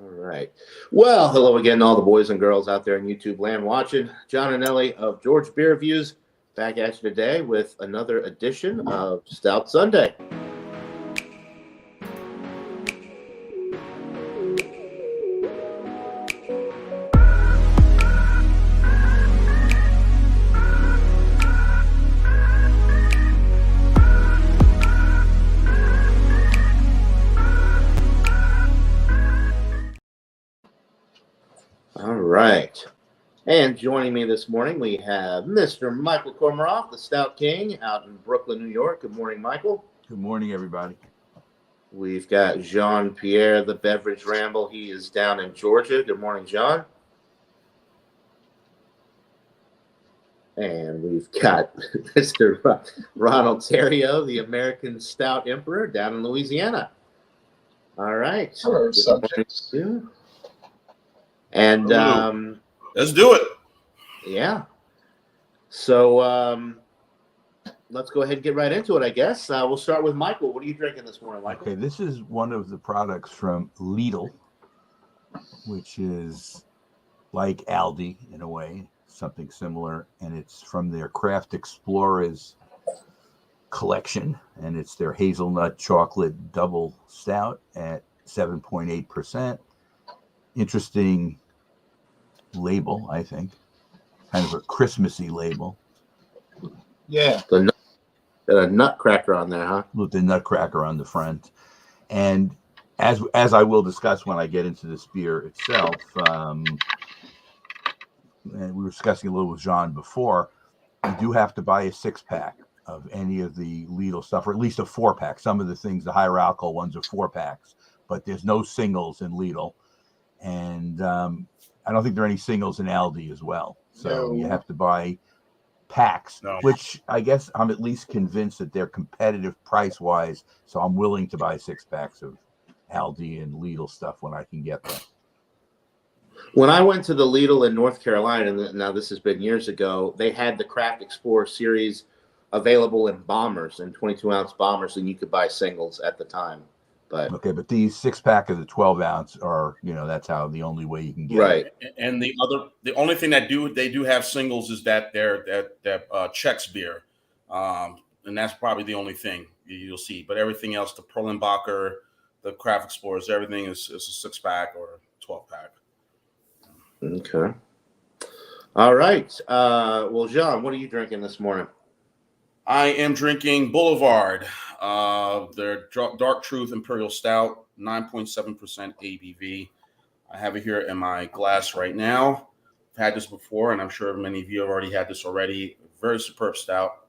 All right. Well, hello again to all the boys and girls out there in YouTube land watching. John and Ellie of George Beer Reviews back at you today with another edition of Stout Sunday. All right. And joining me this morning, we have Mr. Michael Kormaroff, the Stout King, out in Brooklyn, New York. Good morning, Michael. Good morning, everybody. We've got Jean-Pierre, the Beverage Ramble. He is down in Georgia. Good morning, John. And we've got Mr. Ronald Terrio, the American Stout Emperor, down in Louisiana. All right. Hello, subjects. And let's do it. Yeah. So let's go ahead and get right into it, I guess. We'll start with Michael. What are you drinking this morning, Michael? Okay, this is one of the products from Lidl, which is like Aldi in a way, something similar, and it's from their Craft Explorers collection, and it's their hazelnut chocolate double stout at 7.8%. Interesting label, I think. Kind of a Christmassy label. Yeah. Got a nutcracker on there, huh? With the nutcracker on the front. And as I will discuss when I get into this beer itself, and we were discussing a little with John before, you do have to buy a 6-pack of any of the Lidl stuff, or at least a 4-pack. Some of the things, the higher alcohol ones, are 4-packs, but there's no singles in Lidl. And I don't think there are any singles in Aldi as well. So you have to buy packs, which I guess I'm at least convinced that they're competitive price-wise. So I'm willing to buy 6-packs of Aldi and Lidl stuff when I can get them. When I went to the Lidl in North Carolina, and now this has been years ago, they had the Craft Explorer series available in bombers, in 22-ounce bombers, and you could buy singles at the time. But these 6-pack of the 12-ounce are, that's how the only way you can get it. And the only thing they do have singles is that Chex beer, and that's probably the only thing you'll see. But everything else, the Perlenbacher, the Craft Explorers, everything is a 6-pack or 12-pack. Okay. All right. Well, John, what are you drinking this morning? I am drinking Boulevard, their Dark Truth Imperial Stout, 9.7% ABV. I have it here in my glass right now. I've had this before, and I'm sure many of you have already had this already. Very superb stout.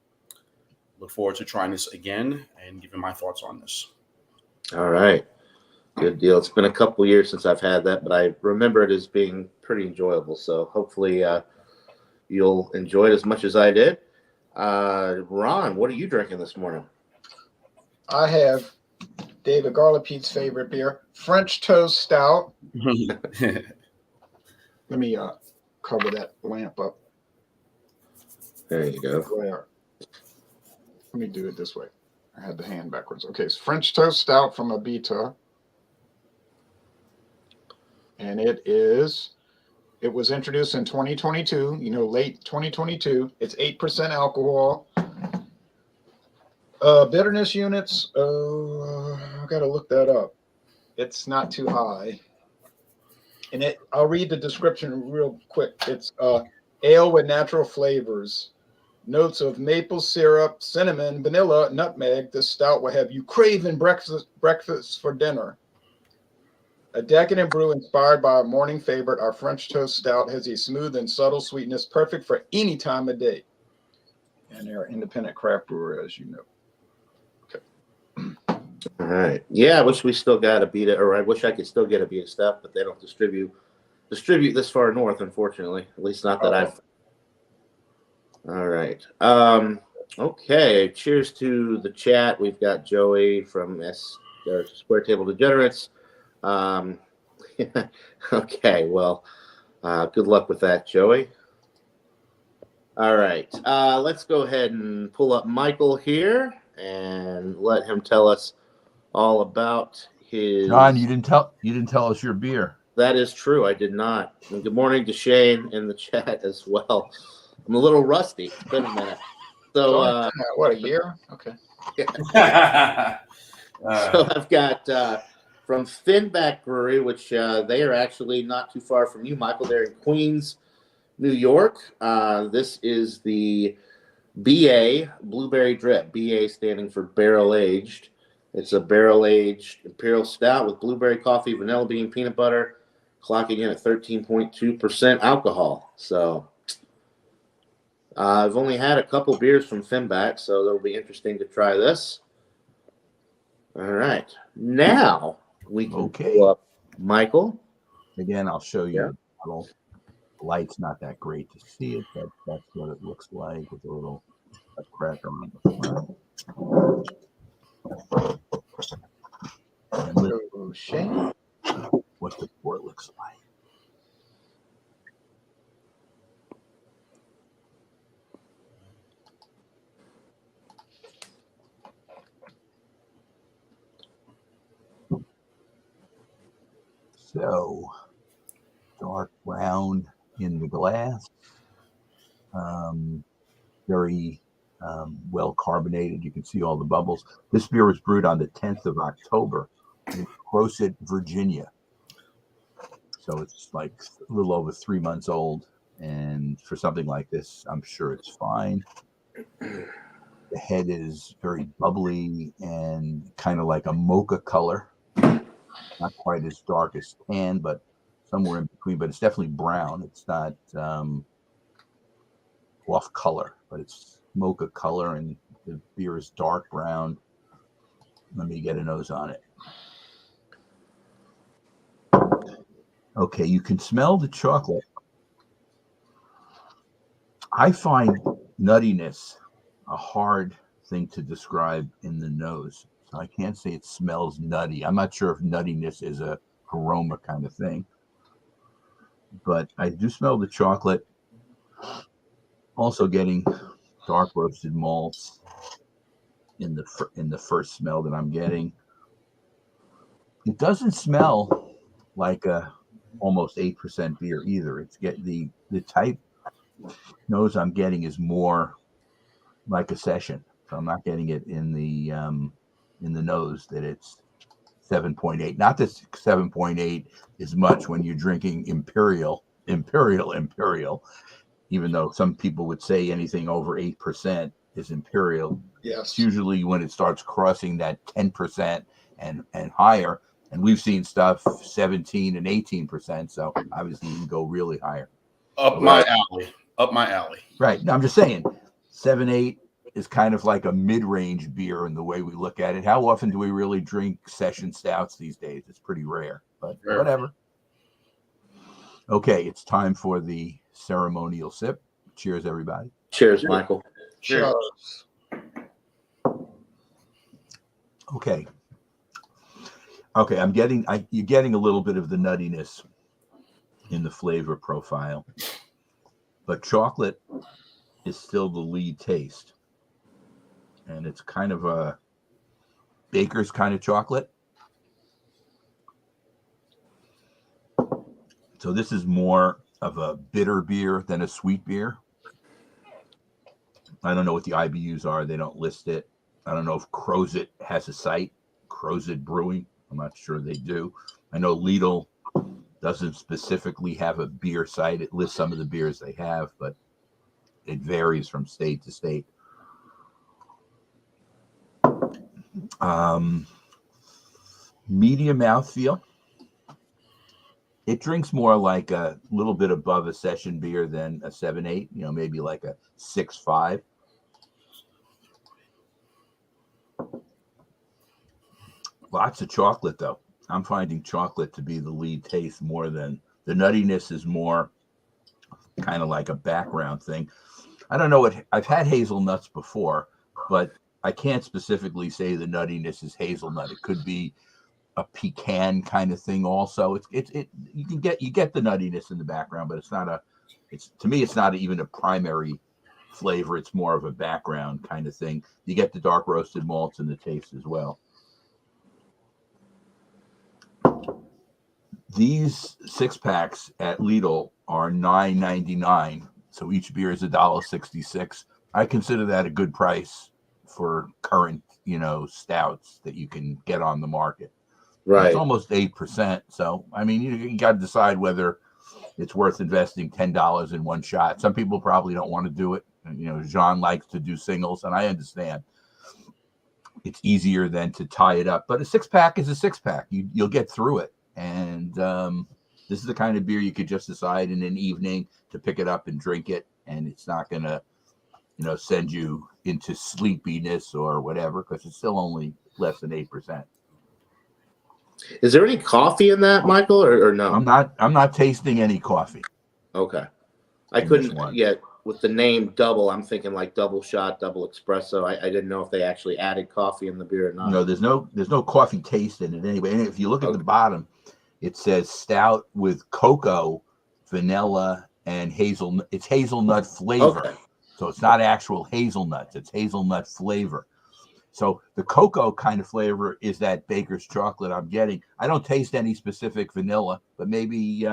Look forward to trying this again and giving my thoughts on this. All right. Good deal. It's been a couple years since I've had that, but I remember it as being pretty enjoyable. So hopefully you'll enjoy it as much as I did. Ron, what are you drinking this morning? I have David Garlipete's favorite beer, French Toast Stout. Let me cover that lamp up. There you go. Let me do it this way. I had the hand backwards. Okay, it's French Toast Stout from Abita. And it was introduced in 2022, late 2022. It's 8% alcohol. Bitterness units, I got to look that up. It's not too high. And I'll read the description real quick. It's ale with natural flavors. Notes of maple syrup, cinnamon, vanilla, nutmeg. This stout will have you craving breakfast for dinner. A decadent brew inspired by our morning favorite, our French Toast Stout has a smooth and subtle sweetness perfect for any time of day. And they're an independent craft brewer, as you know. Okay. All right. Yeah, I wish we still got Abita, or I wish I could still get Abita stuff, but they don't distribute this far north, unfortunately. At least not that I've. All right. Okay. Cheers to the chat. We've got Joey from Square Table Degenerates. Okay, well, good luck with that, Joey. All right, let's go ahead and pull up Michael here and let him tell us all about his. John, you didn't tell us your beer. That is true. I did not. And good morning to Shane in the chat as well. I'm a little rusty. It's been a minute. So, what, a year? Okay. So I've got from Finback Brewery, which they are actually not too far from you, Michael. They're in Queens, New York. This is the BA Blueberry Drip. BA standing for barrel aged. It's a barrel aged imperial stout with blueberry coffee, vanilla bean, peanut butter, clocking in at 13.2% alcohol. So I've only had a couple beers from Finback, so it'll be interesting to try this. All right. Now we can pull up Michael. Again, I'll show you Yeah. the bottle. The light's not that great to see it, but that's what it looks like with a little cracker on the front. And Shane. what the port looks like. So, dark brown in the glass, very well carbonated. You can see all the bubbles. This beer was brewed on the 10th of October in Crocet, Virginia. So it's like a little over 3 months old. And for something like this, I'm sure it's fine. The head is very bubbly and kind of like a mocha color. Not quite as dark as tan, but somewhere in between. But it's definitely brown. It's not off color, but it's mocha color, and the beer is dark brown. Let me get a nose on it. Okay, you can smell the chocolate. I find nuttiness a hard thing to describe in the nose. So I can't say it smells nutty. I'm not sure if nuttiness is a aroma kind of thing. But I do smell the chocolate. Also getting dark roasted malts in the first smell that I'm getting. It doesn't smell like a almost 8% beer either. It's the type nose I'm getting is more like a session. So I'm not getting it in the nose that it's 7.8. Not that 7.8 is much when you're drinking imperial, even though some people would say anything over 8% is imperial. Yes. It's usually when it starts crossing that 10% and higher. And we've seen stuff 17 and 18%. So obviously you can go really higher. Up my alley. Right. No, I'm just saying 7-8 is kind of like a mid-range beer in the way we look at it. How often do we really drink session stouts these days? It's pretty rare, but whatever. Okay, it's time for the ceremonial sip. Cheers, everybody. Cheers, Michael. Cheers. Okay, you're getting a little bit of the nuttiness in the flavor profile, but chocolate is still the lead taste. And it's kind of a baker's kind of chocolate. So this is more of a bitter beer than a sweet beer. I don't know what the IBUs are. They don't list it. I don't know if Crozet has a site, Crozet Brewing. I'm not sure they do. I know Lidl doesn't specifically have a beer site. It lists some of the beers they have, but it varies from state to state. Medium mouthfeel. It drinks more like a little bit above a session beer than a 7-8, maybe like a 6-5. Lots of chocolate, though. I'm finding chocolate to be the lead taste more than the nuttiness is more kind of like a background thing. I don't know what I've had hazelnuts before, but I can't specifically say the nuttiness is hazelnut. It could be a pecan kind of thing also. You get the nuttiness in the background, but to me it's not even a primary flavor. It's more of a background kind of thing. You get the dark roasted malts in the taste as well. These 6-packs at Lidl are $9.99, so each beer is $1.66. I consider that a good price for current, stouts that you can get on the market. Right. It's almost 8%. So, I mean, you got to decide whether it's worth investing $10 in one shot. Some people probably don't want to do it. Jean likes to do singles, and I understand. It's easier than to tie it up. But a 6-pack is a 6-pack. You'll get through it. And this is the kind of beer you could just decide in an evening to pick it up and drink it. And it's not going to, send you into sleepiness or whatever, because it's still only less than 8%. Is there any coffee in that, Michael, or no? I'm not tasting any coffee. Okay. I couldn't yet with the name double. I'm thinking like double shot, double espresso. I didn't know if they actually added coffee in the beer or not. No, there's no coffee taste in it anyway. And if you look at the bottom, it says stout with cocoa, vanilla, and hazelnut. It's hazelnut flavor. Okay. So it's not actual hazelnuts. It's hazelnut flavor. So the cocoa kind of flavor is that baker's chocolate I'm getting. I don't taste any specific vanilla, but maybe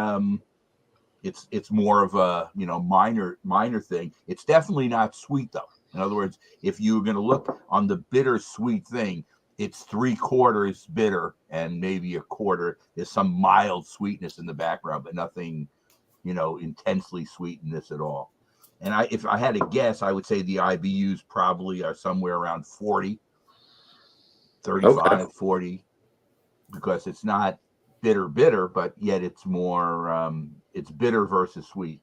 it's more of a minor thing. It's definitely not sweet though. In other words, if you're going to look on the bittersweet thing, it's 3/4 bitter and maybe a quarter. There's some mild sweetness in the background, but nothing, intensely sweet in this at all. And if I had to guess, I would say the IBUs probably are somewhere around 40, 35, 40, because it's not bitter, but yet it's more, it's bitter versus sweet.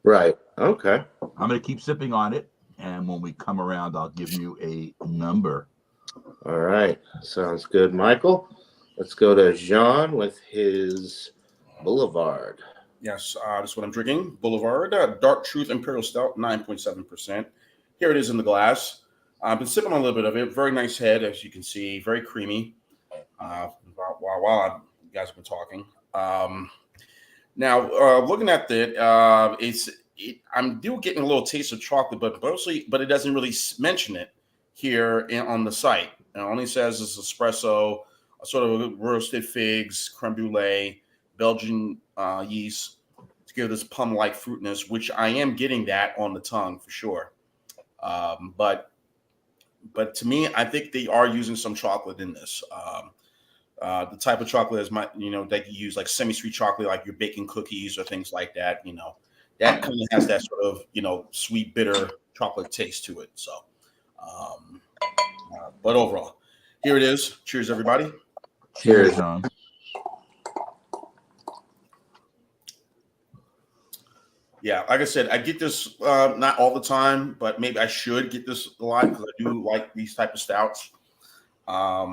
Right. Okay. I'm going to keep sipping on it. And when we come around, I'll give you a number. All right. Sounds good, Michael. Let's go to Jean with his Boulevard. Yes, that's what I'm drinking. Boulevard, Dark Truth Imperial Stout, 9.7%. Here it is in the glass. I've been sipping on a little bit of it. Very nice head, as you can see. Very creamy. While you guys have been talking. Now, looking at it, I'm getting a little taste of chocolate, but it doesn't really mention it here on the site. It only says it's espresso, a sort of roasted figs, creme brulee, Belgian yeast to give this plum-like fruitiness, which I am getting that on the tongue for sure. But to me, I think they are using some chocolate in this. The type of chocolate is that you use like semi-sweet chocolate, like your baking cookies or things like that. That kind of has that sort of sweet, bitter chocolate taste to it. So, but overall, here it is. Cheers, everybody. Cheers, John. Yeah, like I said, I get this not all the time, but maybe I should get this a lot because I do like these type of stouts. I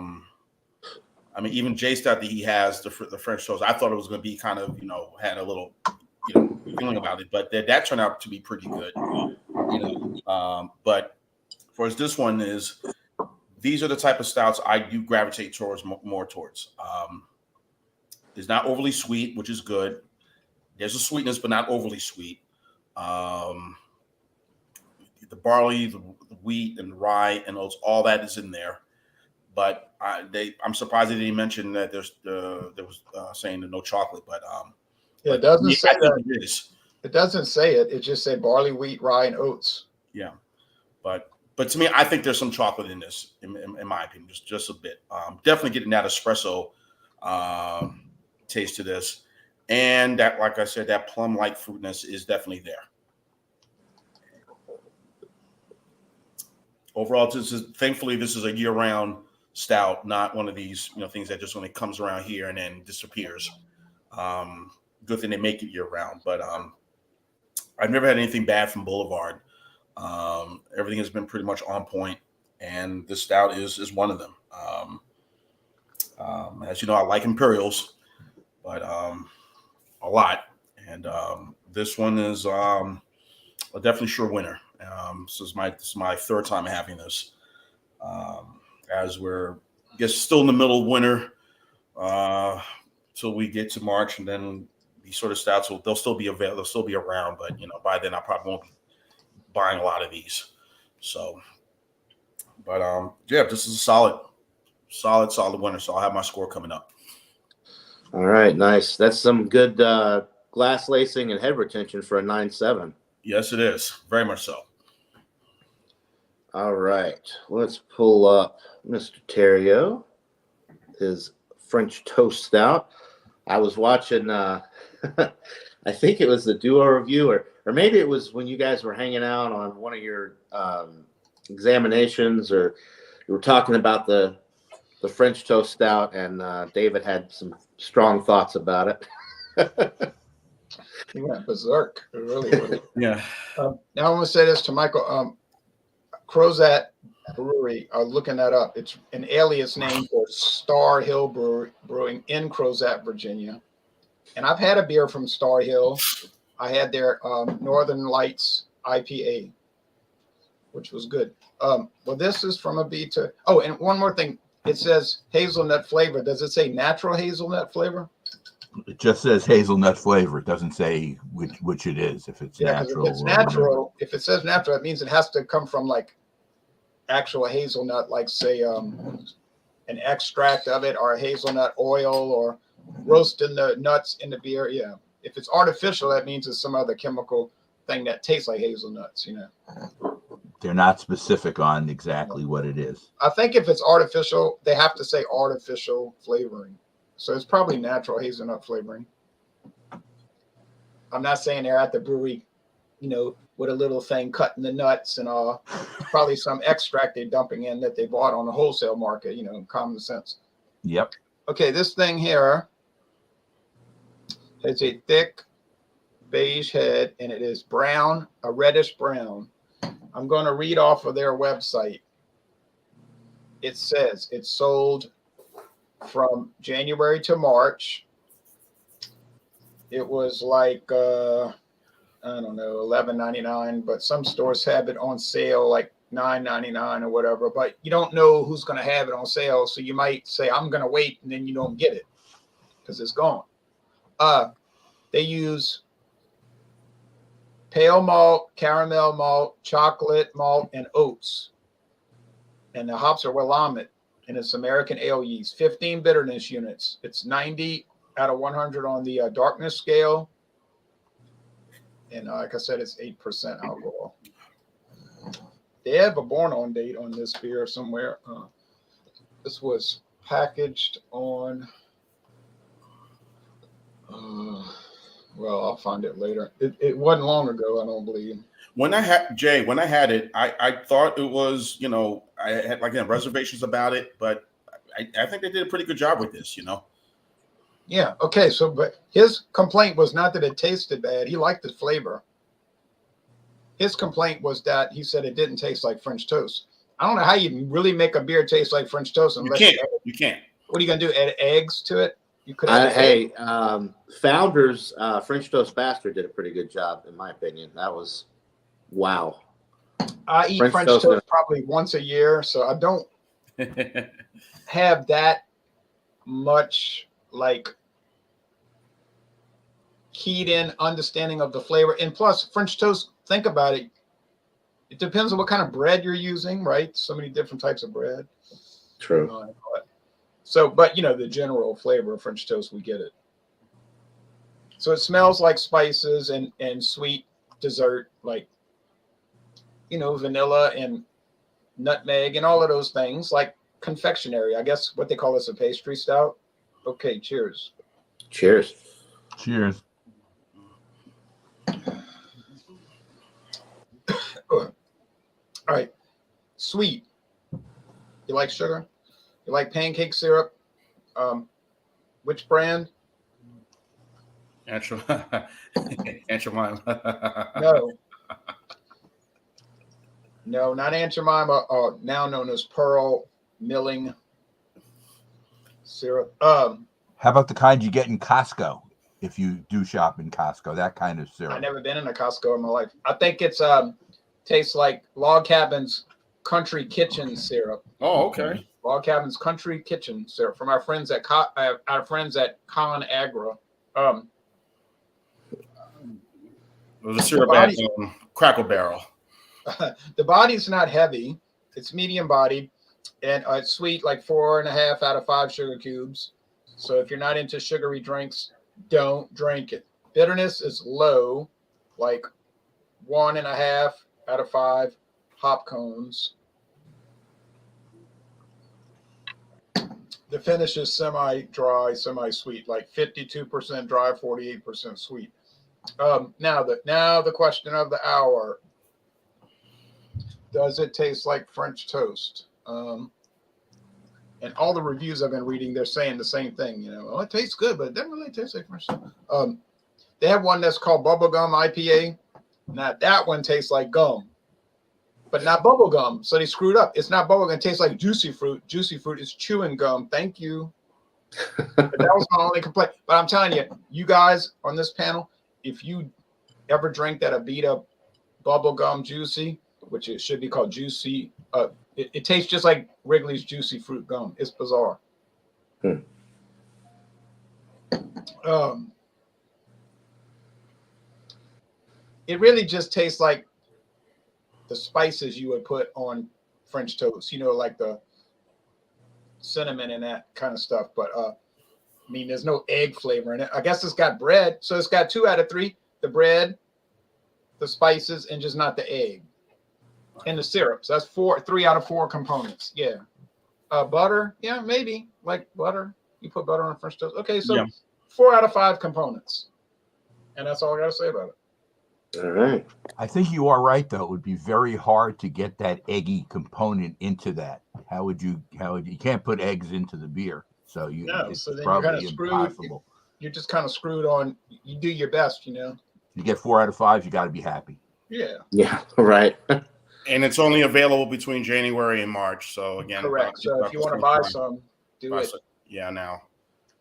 mean, even J Stout that he has, the French toast, I thought it was going to be kind of, had a little, feeling about it, but that turned out to be pretty good. But for as this one is, these are the type of stouts I do gravitate towards more towards. It's not overly sweet, which is good. There's a sweetness, but not overly sweet. The barley, the wheat, and rye, and oats, all that is in there. But I'm surprised they didn't mention that there was saying no chocolate. But it doesn't say that. It is. It doesn't say it. It just said barley, wheat, rye, and oats. Yeah, but to me, I think there's some chocolate in this, in my opinion, just a bit. Definitely getting that espresso taste to this. And that, like I said, that plum-like fruitiness is definitely there. Overall, thankfully, this is a year-round stout, not one of these things that just when it comes around here and then disappears. Good thing they make it year-round. But I've never had anything bad from Boulevard. Everything has been pretty much on point, and this stout is one of them. As you know, I like Imperials, but a lot, and this one is a definitely sure winner. This is my third time having this, as we're still in the middle of winter till we get to March, and then these sort of stouts they'll still be available, they'll still be around, but by then I probably won't be buying a lot of these. So, but yeah, this is a solid winner. So I'll have my score coming up. All right, nice. That's some good glass lacing and head retention for a 9.7. Yes, it is. Very much so. All right, let's pull up Mr. Terrio, his French toast stout. I was watching, I think it was the Duo review, or maybe it was when you guys were hanging out on one of your examinations, or you were talking about the French toast stout, and David had some strong thoughts about it. He went berserk. Really. Yeah. Now I'm going to say this to Michael. Crozat Brewery, looking that up. It's an alias name for Star Hill Brewing in Crozat, Virginia. And I've had a beer from Star Hill. I had their Northern Lights IPA, which was good. Well, this is from a beta. Oh, and one more thing. It says hazelnut flavor. Does it say natural hazelnut flavor? It just says hazelnut flavor. It doesn't say which it is. If it's natural. If it's natural, if it says natural, that means it has to come from like actual hazelnut, like say an extract of it, or a hazelnut oil, or roasting the nuts in the beer. Yeah. If it's artificial, that means it's some other chemical thing that tastes like hazelnuts, you know. They're not specific on exactly what it is. I think if it's artificial, they have to say artificial flavoring. So it's probably natural hazelnut flavoring. I'm not saying they're at the brewery, you know, with a little thing cutting the nuts and all. Probably some extract they're dumping in that they bought on the wholesale market, you know, common sense. Yep. Okay, this thing here has a thick beige head, and it is brown, a reddish brown. I'm going to read off of their website. It says it's sold from January to March. It was like I don't know, $11.99, but some stores have it on sale like $9.99 or whatever. But you don't know who's going to have it on sale, so you might say I'm going to wait, and then you don't get it because it's gone. They use pale malt, caramel malt, chocolate malt, and oats. And the hops are Willamette, and it's American ale yeast. 15 bitterness units. It's 90 out of 100 on the darkness scale. And like I said, it's 8% alcohol. They have a born-on date on this beer somewhere. This was packaged on... well, I'll find it later. It wasn't long ago, I don't believe. When I had it, I thought it was, you know, I had like reservations about it, but I think they did a pretty good job with this, you know. Yeah. Okay. So, but his complaint was not that it tasted bad. He liked the flavor. His complaint was that he said it didn't taste like French toast. I don't know how you really make a beer taste like French toast unless you can't. What are you gonna do? Add eggs to it? You could. Hey, Founders French Toast Bastard did a pretty good job, in my opinion. That was wow. I eat French toast probably once a year, so I don't have that much like keyed in understanding of the flavor. And plus, French toast, think about it. It depends on what kind of bread you're using, right? So many different types of bread. True. So, but you know, the general flavor of French toast, we get it. So it smells like spices and sweet dessert, like, you know, vanilla and nutmeg and all of those things, like confectionery. I guess what they call this a pastry stout. Okay, cheers. Cheers. Cheers. All right. Sweet. You like sugar? You like pancake syrup? Which brand? Aunt Jemima. No, not Aunt Jemima. Now known as Pearl Milling syrup. How about the kind you get in Costco if you do shop in Costco? That kind of syrup. I've never been in a Costco in my life. I think it's tastes like Log Cabin's Country Kitchen syrup. Oh, okay. Log Cabin's Country Kitchen syrup from our friends at Con Agra. There's a syrup at Crackle Barrel. The body's not heavy; it's medium bodied, and it's sweet, like 4.5 out of 5 sugar cubes. So if you're not into sugary drinks, don't drink it. Bitterness is low, like 1.5 out of 5 hop cones. The finish is semi-dry, semi-sweet, like 52% dry, 48% sweet. Now the question of the hour: does it taste like French toast? And all the reviews I've been reading, they're saying the same thing. You know, oh, it tastes good, but it doesn't really taste like French toast. They have one that's called Bubblegum IPA. Now that one tastes like gum, but not bubble gum. So they screwed up. It's not bubble gum. It tastes like juicy fruit. Juicy fruit is chewing gum. Thank you. But that was my only complaint. But I'm telling you, you guys on this panel, if you ever drink that Abita bubble gum juicy, which it should be called juicy, it tastes just like Wrigley's juicy fruit gum. It's bizarre. It really just tastes like the spices you would put on French toast, you know, like the cinnamon and that kind of stuff. But I mean, there's no egg flavor in it. I guess it's got bread. So it's got 2 out of 3, the bread, the spices, and just not the egg. And the syrup. So that's 3 out of 4 components. Yeah. Butter. Yeah, maybe like butter. You put butter on French toast. Okay. So 4 out of 5 components. And that's all I got to say about it. All right. I think you are right, though. It would be very hard to get that eggy component into that. How would you can't put eggs into the beer. So it's so then probably you're kind of screwed. impossible. You're just kind of screwed on. You do your best, you know. You get 4 out of 5, you got to be happy. Yeah. Yeah. Right. And it's only available between January and March. So again, correct. So if you want to buy some, do it. Yeah, now.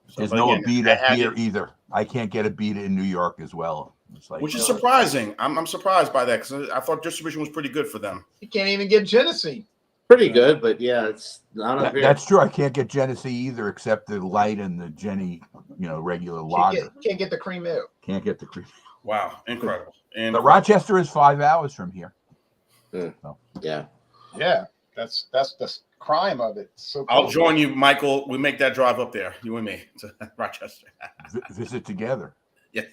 So, There's no Abita here either. I can't get Abita in New York as well. It's like, which is surprising. I'm surprised by that because I thought distribution was pretty good for them. You can't even get Genesee. Pretty good, but yeah, it's not up here. That's true. I can't get Genesee either, except the light and the Jenny, regular lager. Can't get the cream ale. Can't get the cream. Wow, incredible. And but Rochester is 5 hours from here. So. Yeah. Yeah, that's the crime of it. So cool. I'll join you, Michael. We make that drive up there, you and me, to Rochester. Visit together. Yes.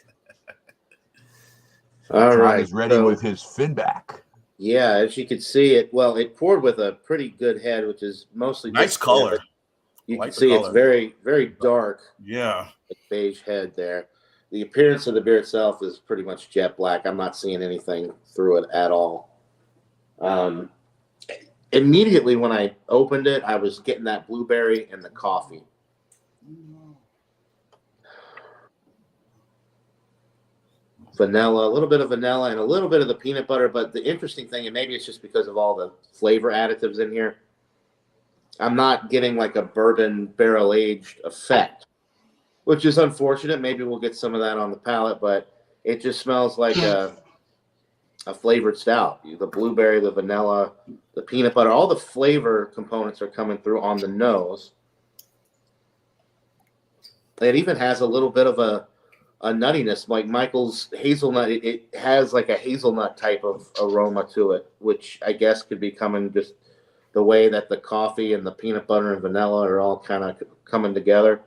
All John right. is ready with his Finback. Yeah, as you can see, it poured with a pretty good head, which is mostly nice color. You can see it's very, very dark. Yeah. Beige head there. The appearance of the beer itself is pretty much jet black. I'm not seeing anything through it at all. Immediately when I opened it, I was getting that blueberry and the coffee. Vanilla, a little bit of vanilla and a little bit of the peanut butter. But the interesting thing, and maybe it's just because of all the flavor additives in here, I'm not getting like a bourbon barrel-aged effect, which is unfortunate. Maybe we'll get some of that on the palate, but it just smells like a flavored stout. The blueberry, the vanilla, the peanut butter, all the flavor components are coming through on the nose. It even has a little bit of a nuttiness, like Michael's hazelnut. It has like a hazelnut type of aroma to it, which I guess could be coming just the way that the coffee and the peanut butter and vanilla are all kind of coming together.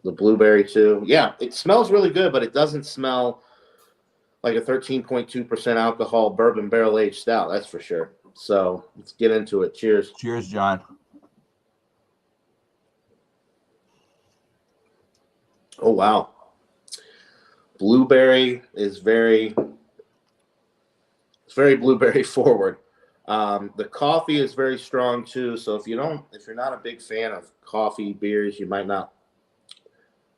The blueberry too. Yeah, it smells really good, but it doesn't smell like a 13.2% alcohol bourbon barrel-aged stout, that's for sure. So let's get into it. Cheers. Cheers, John. Oh, wow. Blueberry is very blueberry forward. The coffee is very strong too. So if you're not a big fan of coffee beers, you might not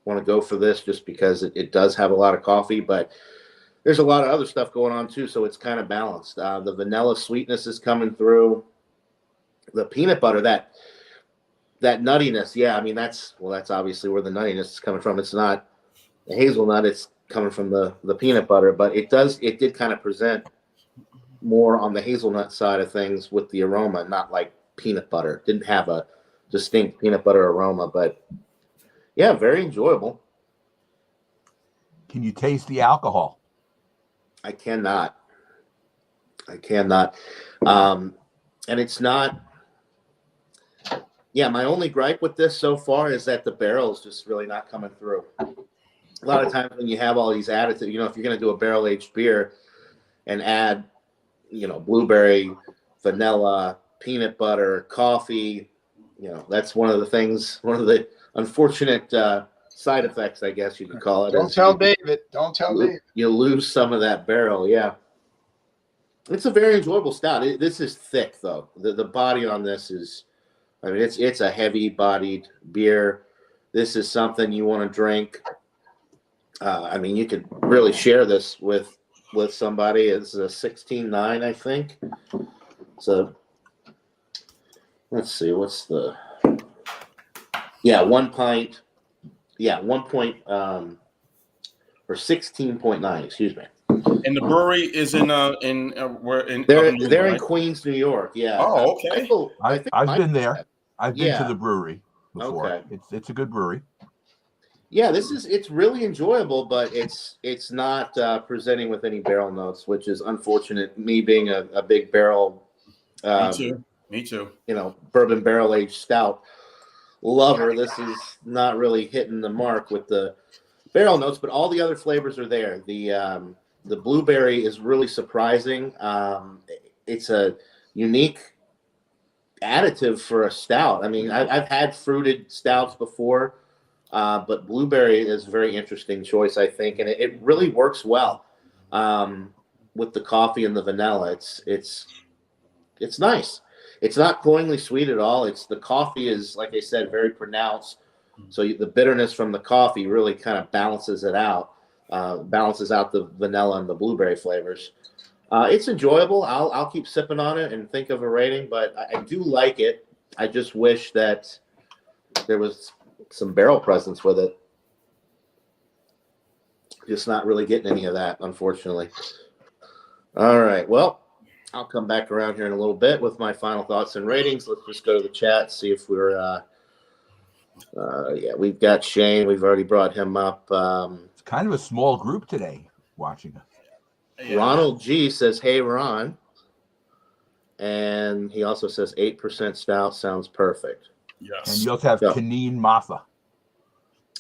want to go for this just because it does have a lot of coffee, but there's a lot of other stuff going on too. So it's kind of balanced. The vanilla sweetness is coming through. The peanut butter, that nuttiness. Yeah. I mean, that's obviously where the nuttiness is coming from. It's not the hazelnut. It's coming from the peanut butter, but it did kind of present more on the hazelnut side of things with the aroma, not like peanut butter. Didn't have a distinct peanut butter aroma, but yeah, very enjoyable. Can you taste the alcohol? I cannot. And it's not Yeah, my only gripe with this so far is that the barrel is just really not coming through. A lot of times when you have all these additives, if you're going to do a barrel aged beer and add, blueberry, vanilla, peanut butter, coffee, that's one of the unfortunate side effects, I guess you could call it. Don't tell David. Don't tell David. You lose some of that barrel. Yeah. It's a very enjoyable stout. This is thick though. The body on this is, it's a heavy bodied beer. This is something you want to drink. You could really share this with somebody. It's a 16.9, I think. So let's see, what's the 1 pint. Yeah, 1 point or 16.9, excuse me. And the brewery is in they're in Queens, New York. Yeah. Oh, okay. I've been there. I've been to the brewery before. Okay. It's a good brewery. Yeah, it's really enjoyable, but it's not presenting with any barrel notes, which is unfortunate. Me being a big barrel, me too. Bourbon barrel aged stout lover. This is not really hitting the mark with the barrel notes, but all the other flavors are there. The blueberry is really surprising. It's a unique additive for a stout. I've had fruited stouts before. But blueberry is a very interesting choice, I think, and it really works well with the coffee and the vanilla. It's nice. It's not cloyingly sweet at all. The coffee is, like I said, very pronounced. So the bitterness from the coffee really kind of balances it out, balances out the vanilla and the blueberry flavors. It's enjoyable. I'll keep sipping on it and think of a rating, but I do like it. I just wish that there was some barrel presence with it. Just not really getting any of that, unfortunately. All right. Well, I'll come back around here in a little bit with my final thoughts and ratings. Let's just go to the chat, see if we're we've got Shane. We've already brought him up. It's kind of a small group today watching us. Yeah. Ronald G says, "Hey, Ron." And he also says 8% stout sounds perfect. Yes. And you also have Kaneen Matha.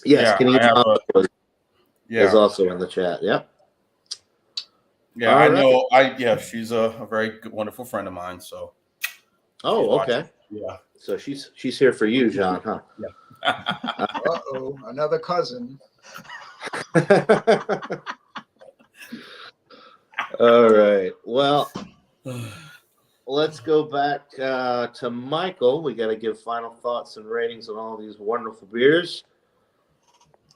Yes, Kaneen Matha is also in the chat. Yep. Yeah, I know. She's a very good, wonderful friend of mine. So. Oh, okay. Yeah. So she's here for you, John, huh? Yeah. Another cousin. All right. Well, let's go back to Michael. We got to give final thoughts and ratings on all these wonderful beers.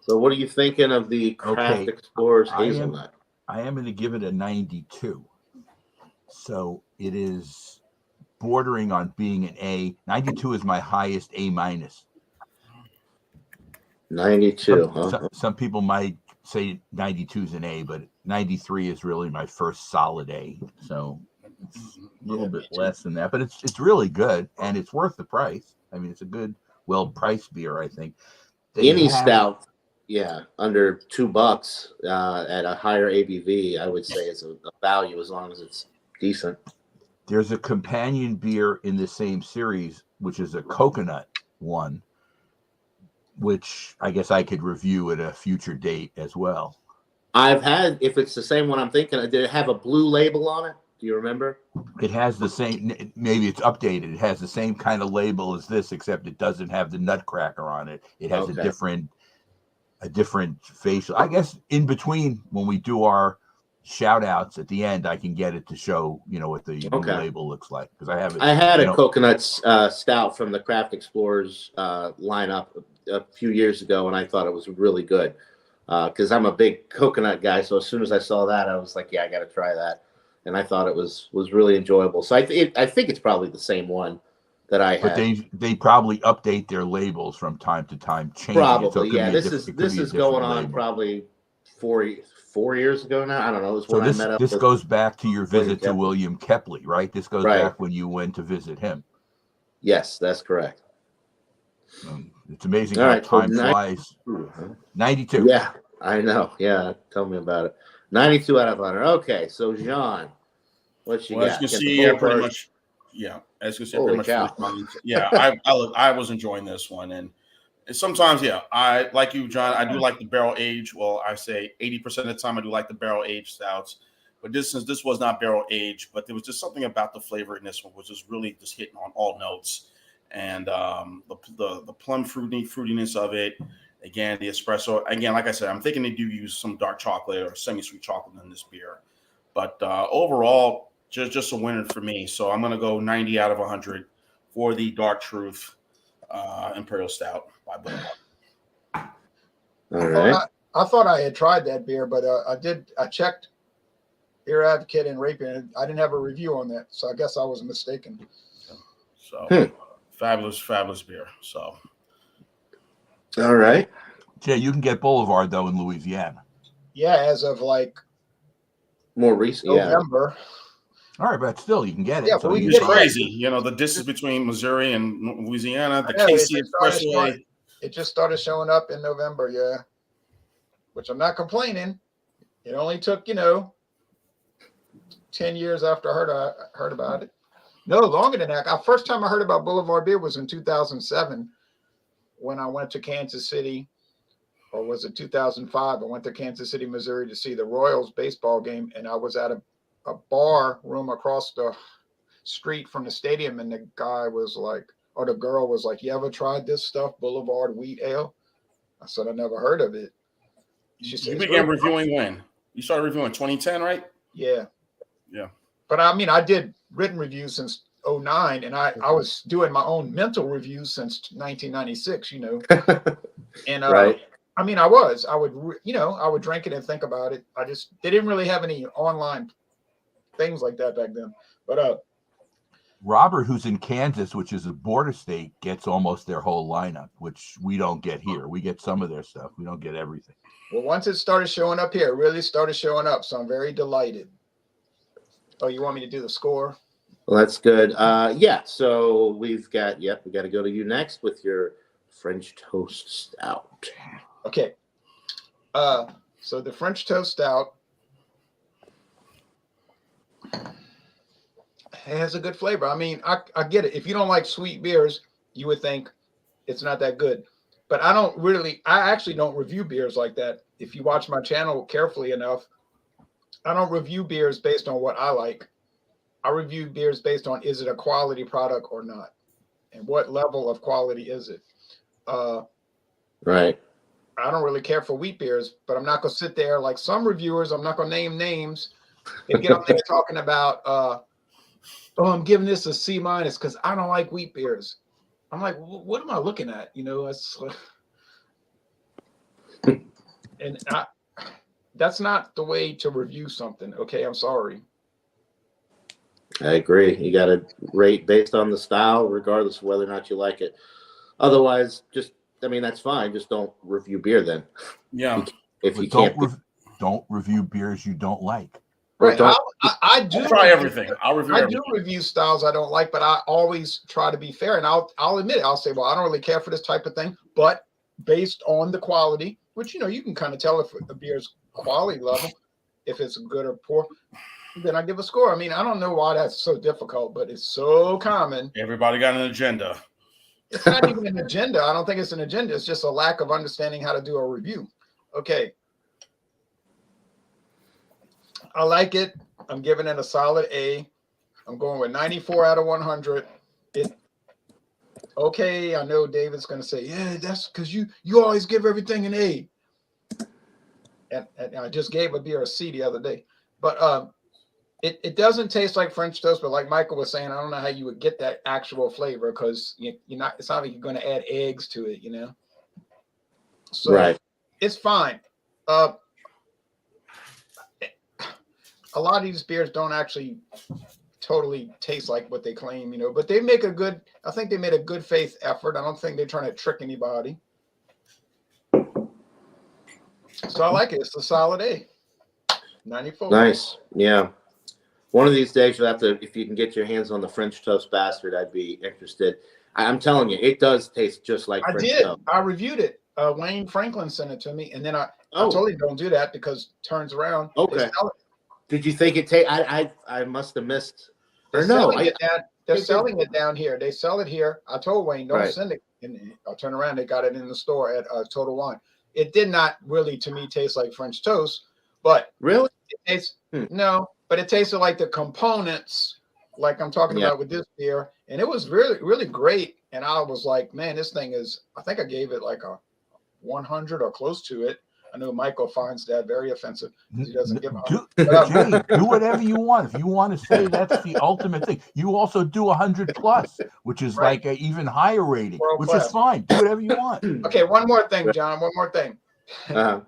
So what are you thinking of the Craft Explorers Hazelnut? I am going to give it a 92. So it is bordering on being an A. 92 is my highest A-. 92. Some people might say 92 is an A, but 93 is really my first solid A. So it's a little bit less than that, but it's really good and it's worth the price. It's a good, well-priced beer, I think. Stout, under $2 at a higher ABV, I would say is a value as long as it's decent. There's a companion beer in the same series, which is a coconut one, which I guess I could review at a future date as well. I've had, if it's the same one I'm thinking, did it have a blue label on it? Do you remember? It has the same, maybe it's updated. It has the same kind of label as this, except it doesn't have the nutcracker on it. It has a different facial. I guess in between when we do our shout outs at the end, I can get it to show, what the label looks like. Because I have it. I had a coconut stout from the Craft Explorers lineup a few years ago, and I thought it was really good. Because I'm a big coconut guy, so as soon as I saw that, I was like, "Yeah, I got to try that," and I thought it was really enjoyable. So I think it's probably the same one that I had. But they probably update their labels from time to time, changing probably, it. So this is going on label. Probably 4 years ago now. I don't know. This goes back to your visit to William Kepley, right? This goes back when you went to visit him. Yes, that's correct. It's amazing how time flies. 92. Yeah, I know. Yeah, tell me about it. 92 out of 100. Okay, so Jean, what you got? As you can see, I pretty much Yeah, as you said, Holy pretty much. cow. Yeah, I was enjoying this one, and sometimes, yeah, I like you, John. I do like the barrel age. Well, I say 80% of the time I do like the barrel age stouts, but since this was not barrel age, but there was just something about the flavor in this one was just really just hitting on all notes, and the plum fruitiness of it. Again, the espresso. Again, like I said, I'm thinking they do use some dark chocolate or semi-sweet chocolate in this beer, but overall, just a winner for me. So I'm gonna go 90 out of 100 for the Dark Truth Imperial Stout by Boulevard. All right. I thought I had tried that beer, but I checked Beer Advocate and Rapier, and I didn't have a review on that, so I guess I was mistaken. So fabulous beer. So All right. Jay, you can get Boulevard though in Louisiana. Yeah, as of like More recent. Yeah. November. All right, but still, you can get it. Yeah, So but we you it's get try- crazy, the distance between Missouri and Louisiana, the I know, KC Expressway. it just started showing up in November, yeah. Which I'm not complaining. It only took, 10 years after I heard about it. No, longer than that. First time I heard about Boulevard Beer was in 2007 when I went to Kansas City, or was it 2005? I went to Kansas City, Missouri to see the Royals baseball game, and I was at a bar room across the street from the stadium, and the guy was like, or the girl was like, "You ever tried this stuff, Boulevard Wheat Ale?" I said, "I never heard of it." She said, You began reviewing when? You started reviewing 2010, right? Yeah. Yeah. But I mean, I did written reviews since 09, and I was doing my own mental reviews since 1996, And Right. I mean, I would drink it and think about it. They didn't really have any online things like that back then. But Robert, who's in Kansas, which is a border state, gets almost their whole lineup, which we don't get here. We get some of their stuff. We don't get everything. well, once it started showing up here, it really started showing up. So I'm very delighted. Oh, you want me to do the score? Well, that's good. Yeah. So we got to go to you next with your French toast stout. Okay. So the French toast stout, it has a good flavor. I mean, I get it. If you don't like sweet beers, you would think it's not that good. But I actually don't review beers like that. If you watch my channel carefully enough, I don't review beers based on what I like. I review beers based on, is it a quality product or not? And what level of quality is it? Right. I don't really care for wheat beers, but I'm not going to sit there like some reviewers. I'm not going to name names and get up there talking about, I'm giving this a C- because I don't like wheat beers. I'm like, what am I looking at? That's not the way to review something. Okay, I'm sorry. I agree. You got to rate based on the style, regardless of whether or not you like it. Otherwise, that's fine. Just don't review beer then. Yeah. If you But can't, don't review beers you don't like. Right. don't- I do I'll try everything. I'll review I everything. do review styles I don't like, but I always try to be fair. And I'll admit it. I'll say, well, I don't really care for this type of thing, but based on the quality, which you can kind of tell if a beer's quality level, if it's good or poor, then I give a score. I mean, I don't know why that's so difficult, but it's so common. Everybody got an agenda. It's not even an agenda. I don't think it's an agenda. It's just a lack of understanding how to do a review. Okay. I like it. I'm giving it a solid A. I'm going with 94 out of 100. Okay, I know David's going to say, yeah, that's because you always give everything an A. And I just gave a beer a C the other day. But it doesn't taste like French toast, but like Michael was saying, I don't know how you would get that actual flavor because it's not like you're going to add eggs to it, So right. It's fine. A lot of these beers don't actually totally taste like what they claim, but they make I think they made a good faith effort. I don't think they're trying to trick anybody. So I like it. It's a solid A. 94. Nice. Yeah. One of these days you'll have to, if you can get your hands on the French toast bastard, I'd be interested. I'm telling you, it does taste just like French toast. I reviewed it. Wayne Franklin sent it to me, and then I totally don't do that because it turns around. Okay. Did you think it I must have missed? Or no? They're selling it down here. They sell it here. I told Wayne, don't Right. send it. And I'll turn around. They got it in the store at Total Wine. It did not really, to me, taste like French toast, but Really? it tastes no, but it tasted like the components, like I'm talking Yeah. about with this beer, and it was really, really great. And I was like, man, this thing is. I think I gave it like a 100 or close to it. I know Michael finds that very offensive. He doesn't give 100. Jay, do whatever you want. If you want to say that's the ultimate thing, you also do 100 plus, which is Right. like an even higher rating, World which class. is fine. Do whatever you want. Okay, one more thing, John. One more thing. Uh-huh.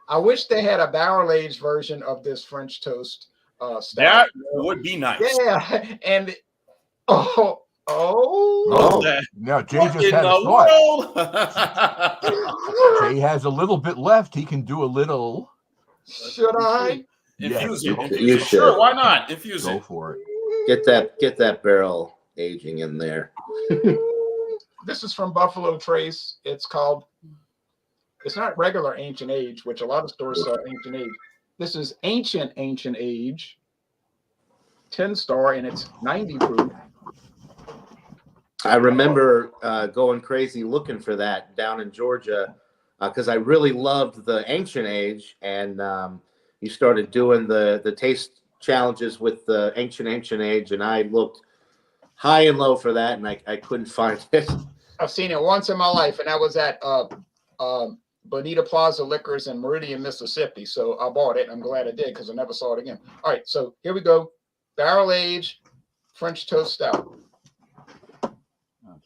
I wish they had a barrel-aged version of this French toast stout. That would be nice. Yeah, and oh, Oh. Now, Jay What just in had a the thought. world? Jay has a little bit left. He can do a little. should I? Infuse Yes, it. you Infuse it. Sure, should. why not? Infuse Go it. for it. Get that barrel aging in there. This is from Buffalo Trace. It's called. It's not regular ancient age, which a lot of stores sell ancient age. This is ancient age, 10-star, and it's 90 proof. I remember going crazy looking for that down in Georgia because I really loved the ancient age, and you started doing the taste challenges with the ancient age, and I looked high and low for that, and I couldn't find it. I've seen it once in my life, and that was at Bonita Plaza Liquors in Meridian, Mississippi. So I bought it, and I'm glad I did because I never saw it again. All right, so here we go. Barrel aged French toast stout. That's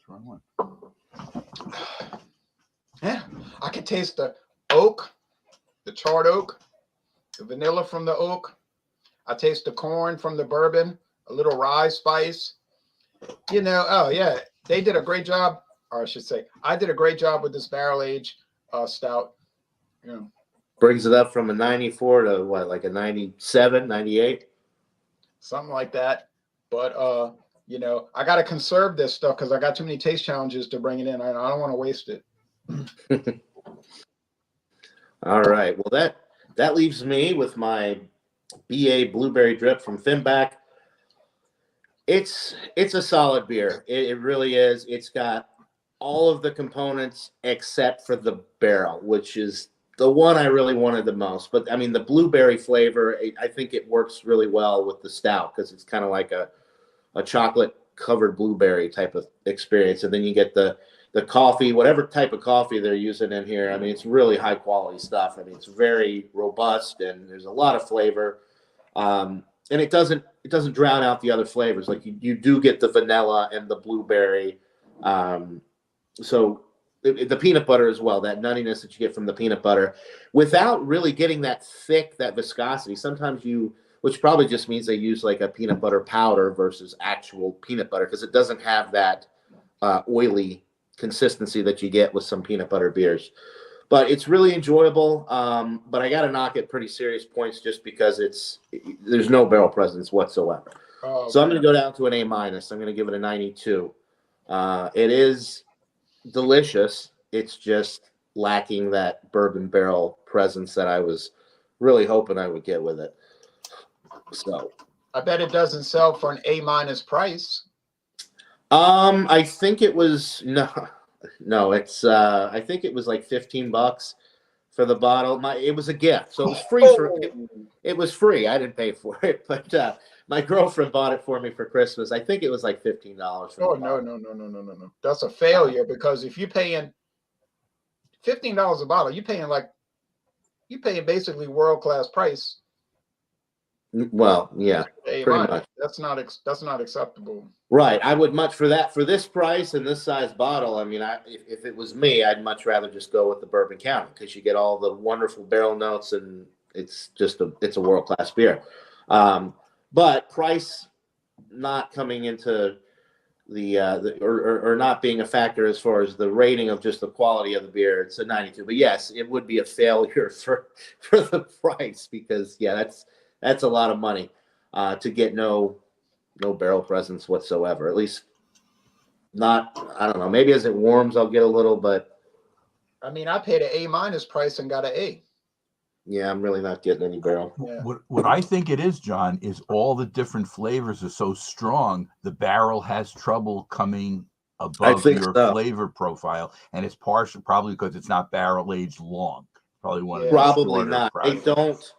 the wrong one. Yeah, I can taste the oak, the charred oak, the vanilla from the oak. I taste the corn from the bourbon, a little rye spice. You know, oh yeah, they did a great job, or I should say, I did a great job with this barrel age stout. You know, Brings it up from a 94 to what, like a 97, 98? something like that. But you know, I got to conserve this stuff because I got too many taste challenges to bring it in. I don't want to waste it. All right. Well, that leaves me with my BA Blueberry Drip from Finback. It's a solid beer. It really is. It's got all of the components except for the barrel, which is the one I really wanted the most. But I mean, the blueberry flavor, I think it works really well with the stout because it's kind of like a chocolate covered blueberry type of experience. And then you get the coffee, whatever type of coffee they're using in here. I mean, it's really high quality stuff. I mean, it's very robust and there's a lot of flavor. And it doesn't drown out the other flavors. Like you do get the vanilla and the blueberry. So the peanut butter as well, that nuttiness that you get from the peanut butter without really getting that thick, that viscosity. Sometimes which probably just means they use like a peanut butter powder versus actual peanut butter because it doesn't have that oily consistency that you get with some peanut butter beers. But it's really enjoyable. But I got to knock it pretty serious points just because there's no barrel presence whatsoever. So I'm going to go down to an A-. I'm going to give it a 92. It is delicious. It's just lacking that bourbon barrel presence that I was really hoping I would get with it. So I bet it doesn't sell for an A- price. I think it was no, it's I think it was like $15 for the bottle. It was a gift, so it was free it was free. I didn't pay for it, but my girlfriend bought it for me for Christmas. I think it was like $15. Oh no. That's a failure because if you're paying $15 a bottle, you're paying basically world-class price. Well, yeah, pretty much. That's not acceptable. Right. I would much for this price and this size bottle. I mean, if it was me, I'd much rather just go with the Bourbon County because you get all the wonderful barrel notes and it's a world-class beer. But price not coming into or not being a factor as far as the rating of just the quality of the beer, it's a 92. But yes, it would be a failure for the price because that's a lot of money to get no barrel presence whatsoever. At least not, I don't know. Maybe as it warms, I'll get a little, but I mean, I paid an A- price and got an A. Yeah, I'm really not getting any barrel. Yeah. What I think it is, John, is all the different flavors are so strong, the barrel has trouble coming above think your so. flavor profile, and it's partially probably because it's not barrel aged long. Probably one of the Probably shorter not. They processes. don't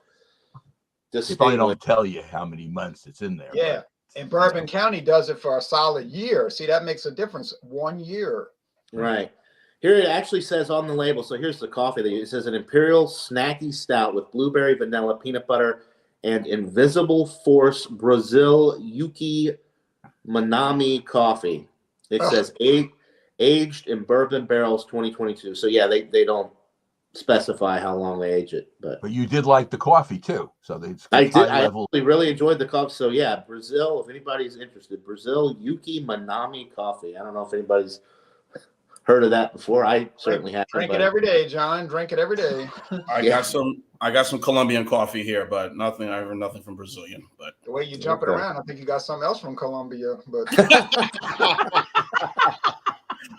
They probably distinguish. don't tell you how many months it's in there. Yeah. And Bourbon County does it for a solid year. See, that makes a difference. 1 year. Right. Here it actually says on the label. So here's the coffee. It says an imperial snacky stout with blueberry, vanilla, peanut butter, and Invisible Force Brazil Yuki Manami coffee. It says aged in bourbon barrels 2022. So yeah, they don't specify how long they age it, but you did like the coffee too, so it's I did. high I level. actually really enjoyed the coffee. So yeah, Brazil. If anybody's interested, Brazil Yuki Manami coffee. I don't know if anybody's heard of that before. I certainly haven't. Drink it every day, John. Drink it every day. I got some Colombian coffee here, but nothing. I heard nothing from Brazilian. But The way you jump it around, I think you got something else from Colombia. But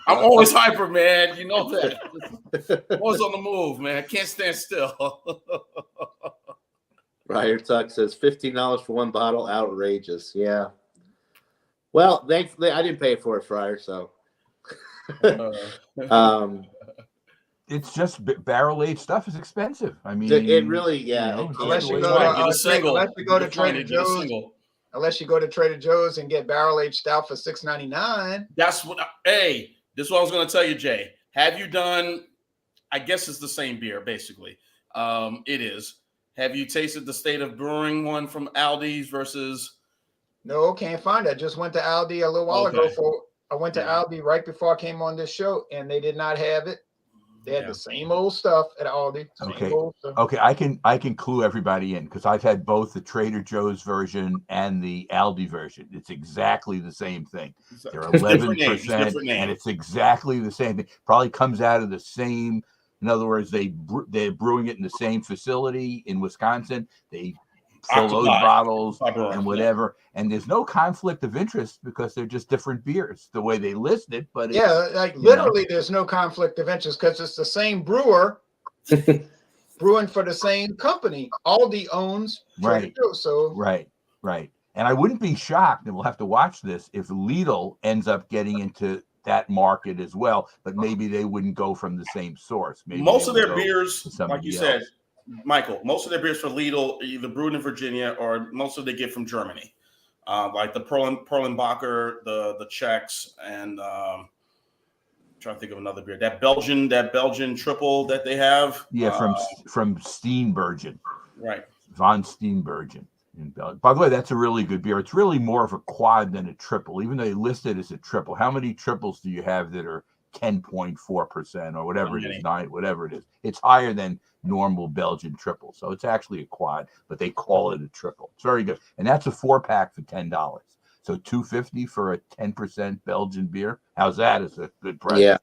I'm always hyper, man. You know that. Always on the move, man. I can't stand still. Ryder Tuck says $15 for one bottle. Outrageous. Yeah. Well, thankfully I didn't pay for it, Fryer. So. It's just barrel aged stuff is expensive. I mean, it really, yeah. you know, unless you go to Trader Joe's, unless you go to Trader Joe's and get barrel aged stout for $6.99. That's what. Hey, this is what I was going to tell you, Jay. Have you done? I guess it's the same beer, basically. It is. Have you tasted the State of Brewing one from Aldi's versus? No, can't find it. I just went to Aldi a little while ago. I went to Aldi right before I came on this show, and they did not have it. They had the same old stuff at Aldi. Okay, I can clue everybody in because I've had both the Trader Joe's version and the Aldi version. It's exactly the same thing. They're 11%, and it's exactly the same thing. Probably comes out of the same. In other words, they're brewing it in the same facility in Wisconsin. They fill those bottles and whatever, and there's no conflict of interest because they're just different beers the way they list it. But like literally, there's no conflict of interest because it's the same brewer brewing for the same company. Aldi owns Trader Joe's, so right. And I wouldn't be shocked, and we'll have to watch this, if Lidl ends up getting into that market as well. But maybe they wouldn't go from the same source. Maybe most of their beers, like you said, else. Michael, most of their beers for Lidl either brewed in Virginia or most of they get from Germany, like the Perlenbacher, the Czechs, and I'm trying to think of another beer. That Belgian triple that they have. Yeah, from Steenbergen. Right. Von Steenbergen in Belgium. By the way, that's a really good beer. It's really more of a quad than a triple, even though they list it as a triple. How many triples do you have that are 10.4% or whatever it is, whatever it is? It's higher than normal Belgian triple. So it's actually a quad, but they call it a triple. It's very good. And that's a 4-pack for $10. So $2.50 for a 10% Belgian beer. How's that? It's a good price. Yeah.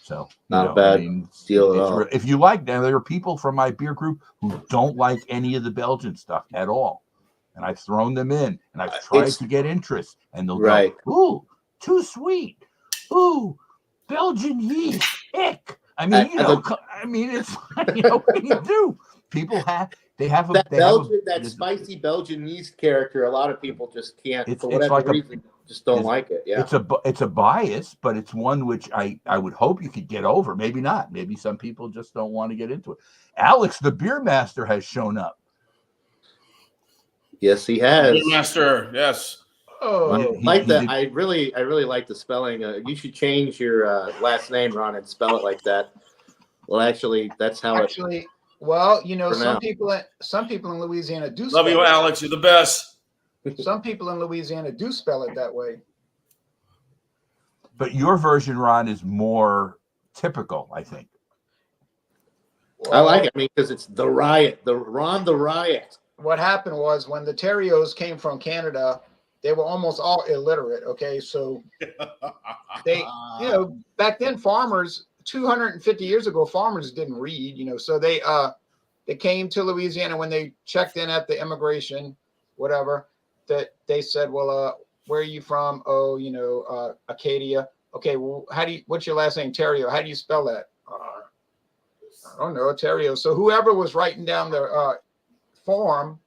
So not bad deal at all. If you like, now there are people from my beer group who don't like any of the Belgian stuff at all. And I've thrown them in and I've tried to get interest, and they'll go, ooh, too sweet. Ooh, Belgian yeast. Ick. I mean, it's what do you do? People have that spicy Belgian yeast character. A lot of people just can't, for whatever reason, just don't like it. Yeah, it's a bias, but it's one which I would hope you could get over. Maybe not. Maybe some people just don't want to get into it. Alex, the beer master, has shown up. Yes, he has. Beer master, yes. Oh, I really like the spelling. You should change your last name, Ron, and spell it like that. Well, actually, that's how it. Well, some people in Louisiana do. Love you, Alex. You're the best. Some people in Louisiana do spell it that way. But your version, Ron, is more typical, I think. Well, I like it. I mean, because it's the riot, the riot. What happened was when the Terrios came from Canada, they were almost all illiterate. Okay, so they, back then, farmers 250 years ago, farmers didn't read. So they came to Louisiana when they checked in at the immigration, whatever. That they said, well, where are you from? Oh, Acadia. Okay, well, what's your last name? Terrio. How do you spell that? Oh no, Ontario. So whoever was writing down the form,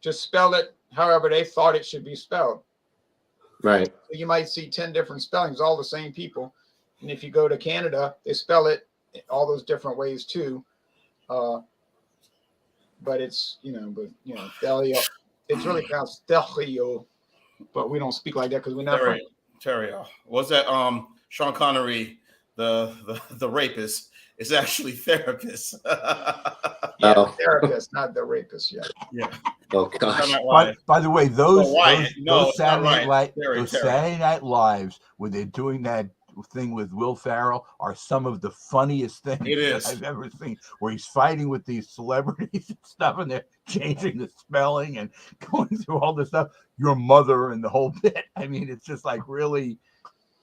just spell it however they thought it should be spelled. Right. So you might see 10 different spellings, all the same people. And if you go to Canada, they spell it all those different ways too. But it's, Delio. It's really pronounced Delio, but we don't speak like that because we're not from. Terry, was that Sean Connery, the rapist, is actually therapist. Yeah, therapist, not the rapist. Yeah. Yeah. Oh gosh. By the way, those Saturday Night Lives where they're doing that thing with Will Ferrell are some of the funniest things that I've ever seen. Where he's fighting with these celebrities and stuff, and they're changing the spelling and going through all this stuff. Your mother and the whole bit. I mean, it's just like really,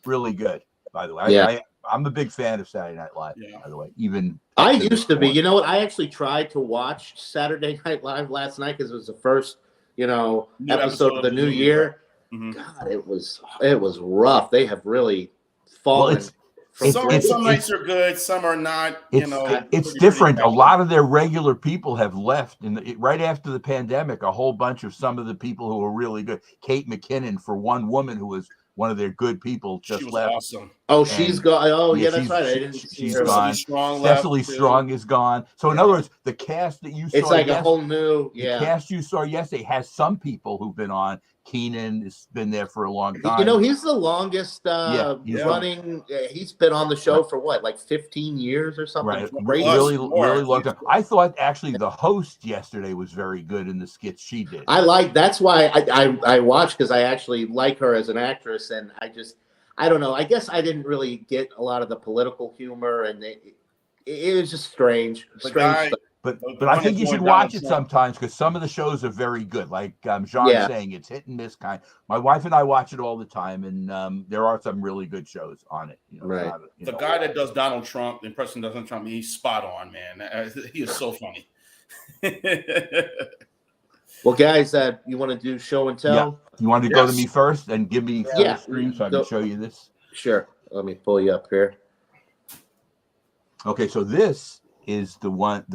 really good. By the way, I'm a big fan of Saturday Night Live. Yeah. By the way, even I used to be. You know what? I actually tried to watch Saturday Night Live last night because it was the first, episode of the new year. Mm-hmm. God, it was rough. They have really fallen. Some nights are good, some are not. It's different. A lot of their regular people have left, right after the pandemic. A whole bunch of some of the people who were really good. Kate McKinnon, for one woman who was one of their good people, just left. Awesome. Oh, she's gone. Oh, yeah, that's right. I didn't see her. Cecily Strong is gone. So in other words, the cast that you saw, it's like a whole new. The cast you saw yesterday has some people who've been on. Keenan has been there for a long time. He's the longest running. He's been on the show for what, like 15 years or something? Right. Really long time. I thought actually the host yesterday was very good in the skits she did. That's why I watched, because I actually like her as an actress, and I don't know. I guess I didn't really get a lot of the political humor, and it was just strange stuff. But I think you should watch it sometimes, because some of the shows are very good. Like Jean's saying, it's hit and miss kind. My wife and I watch it all the time, and there are some really good shows on it. Right. The guy that does Donald Trump, the impression of Donald Trump, he's spot on, man. He is so funny. Well, guys, you want to do show and tell? Yeah. You want to go to me first and give me the screen so I can show you this? Sure. Let me pull you up here. Okay, so this is the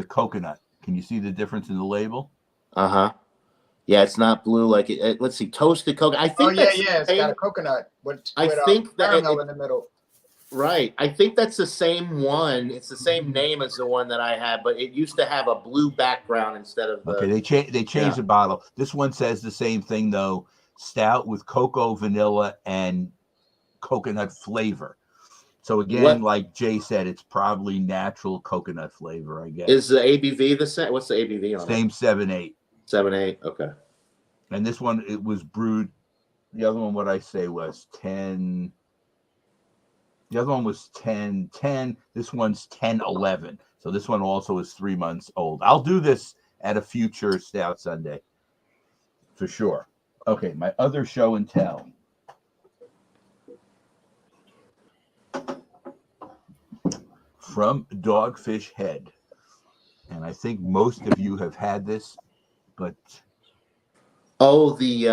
coconut. Can you see the difference in the label? Yeah, it's not blue like it. Let's see, toasted coconut. I think it's got a coconut with caramel in the middle. Right. I think that's the same one. It's the same name as the one that I had, but it used to have a blue background instead of Okay, they changed the bottle. This one says the same thing though. Stout with cocoa, vanilla, and coconut flavor. So again, like Jay said, it's probably natural coconut flavor, I guess. Is the ABV the same? What's the ABV on it? Same 7.8. 7.8, okay. And this one, it was brewed. The other one, what I say was 10. The other one was 10. This one's 10-11. So this one also is 3 months old. I'll do this at a future Stout Sunday for sure. Okay, my other show and tell. From Dogfish Head. And I think most of you have had this, but that's the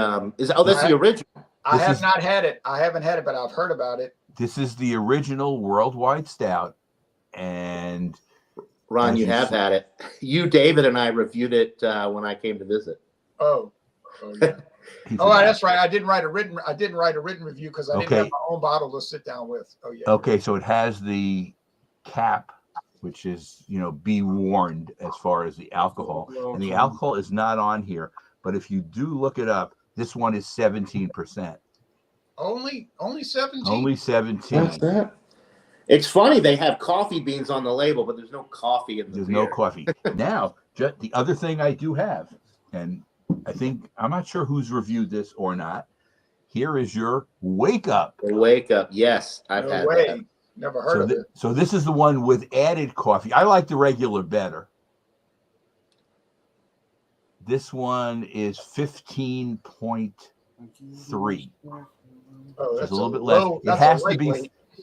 original. I have not had it. I haven't had it, but I've heard about it. This is the original worldwide stout. And Ron, you have had it. You, David, and I reviewed it when I came to visit. Oh yeah. That's right. I didn't write a written review because I didn't have my own bottle to sit down with. Oh yeah. Okay, so it has the cap, which is, be warned as far as the alcohol. And the alcohol is not on here, but if you do look it up, this one is 17%. Only 17? Only 17. What's that? It's funny, they have coffee beans on the label, but there's no coffee in the beer. No coffee. Now, the other thing I do have, and I'm not sure who's reviewed this or not. Here is your Wake Up. Wake Up, yes. I've had that. Never heard of it. So this is the one with added coffee. I like the regular better. This one is 15.3. Oh, that's a little bit less. It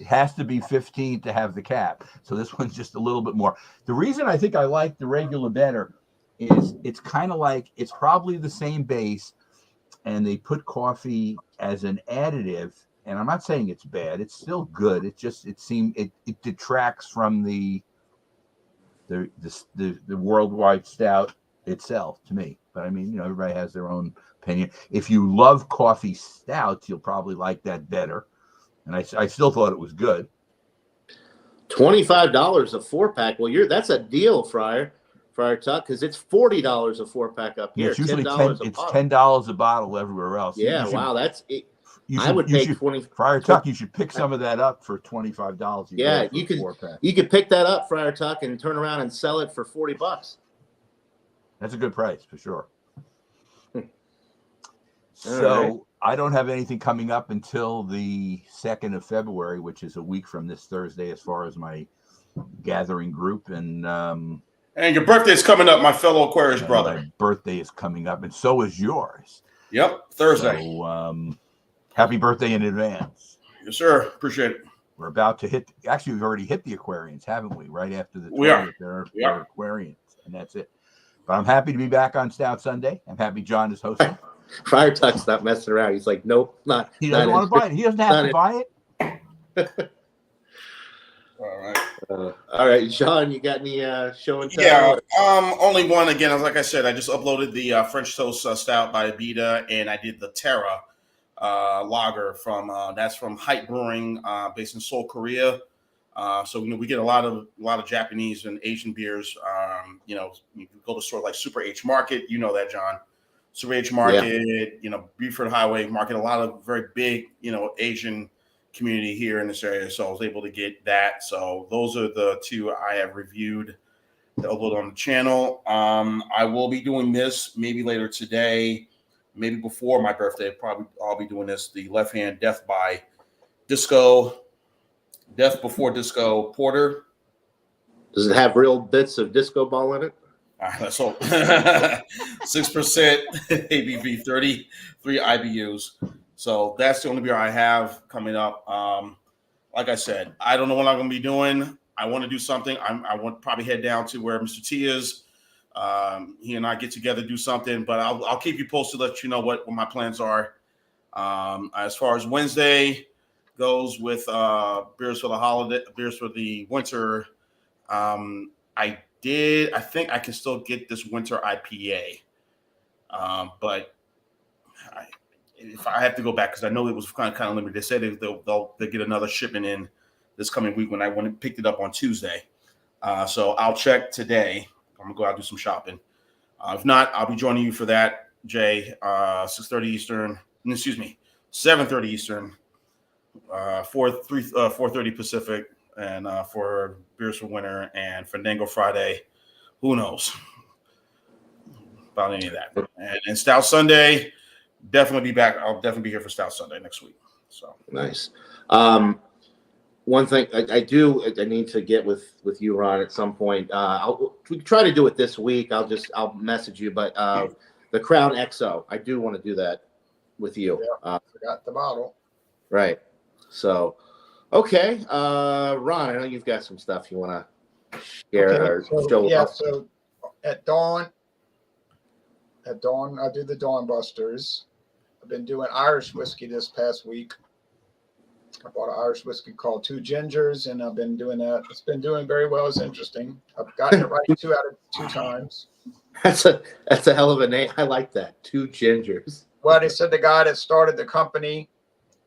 has to be 15 to have the cap. So this one's just a little bit more. The reason I think I like the regular better is it's kind of like, it's probably the same base, and they put coffee as an additive. And I'm not saying it's bad. It's still good. It detracts from the the worldwide stout itself to me. But I mean, everybody has their own opinion. If you love coffee stouts, you'll probably like that better. And I still thought it was good. $25 a 4-pack. Well, that's a deal, Friar Tuck, because it's $40 a 4-pack up here. Yeah, it's usually $10 $10 a bottle everywhere else. Yeah, wow, that's it. I would you pay should, 20. Friar Tuck, you should pick some of that up for $25. Yeah, you could pick that up, Friar Tuck, and turn around and sell it for $40. That's a good price for sure. So right. I don't have anything coming up until the 2nd of February, which is a week from this Thursday, as far as my gathering group. And your birthday is coming up, my fellow Aquarius brother. My birthday is coming up, and so is yours. Yep, Thursday. So happy birthday in advance. Yes, sir. Appreciate it. We're about to hit. Actually, we've already hit the Aquarians, haven't we? Right after the 20th, we are. They're Aquarians, and that's it. But I'm happy to be back on Stout Sunday. I'm happy John is hosting. Friar Tuck's not messing around. He's like, nope, not. He doesn't want to buy it. He doesn't have to buy it. All right, Sean, you got any show and tell? Yeah, only one. Again, like I said, I just uploaded the French Toast Stout by Abita, and I did the Terra lager from that's from Hype Brewing, based in Seoul, Korea. So we get a lot of Japanese and Asian beers. You go to stores like Super H Market, that, John. Super H Market, Buford Highway Market, a lot of very big, Asian community here in this area. So I was able to get that. So those are the two I have reviewed that upload on the channel. I will be doing this maybe later today, maybe before my birthday. Probably I'll be doing this, the Left Hand Death Before Disco Porter. Does it have real bits of disco ball in it? Let's hope. 6% ABV, 33 IBUs. So that's the only beer I have coming up. Like I said, I don't know what I'm going to be doing. I want to do something. I want to probably head down to where Mr. T is. He and I get together, do something. But I'll keep you posted, let you know what my plans are. As far as Wednesday goes with beers for the holiday, beers for the winter, I think I can still get this winter IPA, but if I have to go back, because I know it was kind of limited. They said they'll get another shipment in this coming week when I went and picked it up on Tuesday. So I'll check today. I'm gonna go out and do some shopping. If not, I'll be joining you for that, Jay. 6:30 Eastern. Excuse me, 7:30 Eastern. 4:30 Pacific. And for Beers for Winter and Fandango Friday, who knows about any of that. And Stout Sunday, definitely be back. I'll definitely be here for Stout Sunday next week. So nice. One thing I need to get with you, Ron, at some point. We try to do it this week. I'll message you, but the Crown XO, I do want to do that with you. Yeah, forgot the bottle. Right. So. Okay, Ron, I know you've got some stuff you want to share or show with us. So at dawn, I do the Dawn Busters. I've been doing Irish whiskey this past week. I bought an Irish whiskey called Two Gingers, and I've been doing that. It's been doing very well. It's interesting. I've gotten it right 2 out of 2 times. That's a hell of a name. I like that. Two Gingers. Well, they said the guy that started the company,